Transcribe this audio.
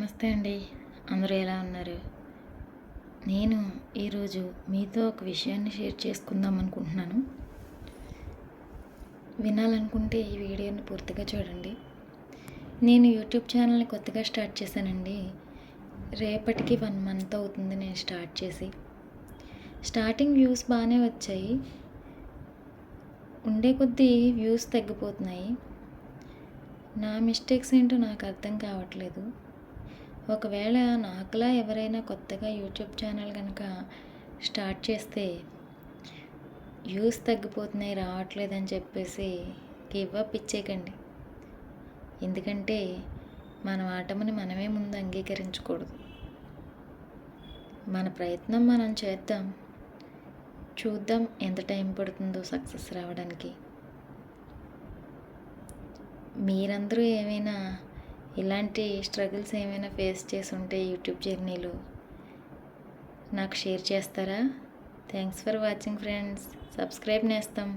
నమస్తే అండి. అందరూ ఎలా ఉన్నారు? నేను ఈరోజు మీతో ఒక విషయాన్ని షేర్ చేసుకుందాం అనుకుంటున్నాను. వినాలనుకుంటే ఈ వీడియోని పూర్తిగా చూడండి. నేను యూట్యూబ్ ఛానల్ని కొత్తగా స్టార్ట్ చేశానండి. రేపటికి 1 మంత్ అవుతుంది నేను స్టార్ట్ చేసి. స్టార్టింగ్ వ్యూస్ బాగానే వచ్చాయి. ఉండే కొద్దీ వ్యూస్ తగ్గిపోతున్నాయి. నా మిస్టేక్స్ ఏంటో నాకు అర్థం కావట్లేదు. ఒకవేళ నాకులా ఎవరైనా కొత్తగా యూట్యూబ్ ఛానల్ కనుక స్టార్ట్ చేస్తే వ్యూస్ తగ్గిపోతున్నాయి రావట్లేదని చెప్పేసి గివ్ అప్ ఇచ్చేయకండి. ఎందుకంటే మన ఆటముని మనమే ముందు అంగీకరించకూడదు. మన ప్రయత్నం మనం చేద్దాం. చూద్దాం ఎంత టైం పడుతుందో సక్సెస్ రావడానికి. మీరందరూ ఏమైనా ఇలాంటి స్ట్రగుల్స్ ఏమైనా ఫేస్ చేసి ఉంటే యూట్యూబ్ జర్నీలో నాకు షేర్ చేస్తారా? Thanks for watching friends. Subscribe నేస్తాం.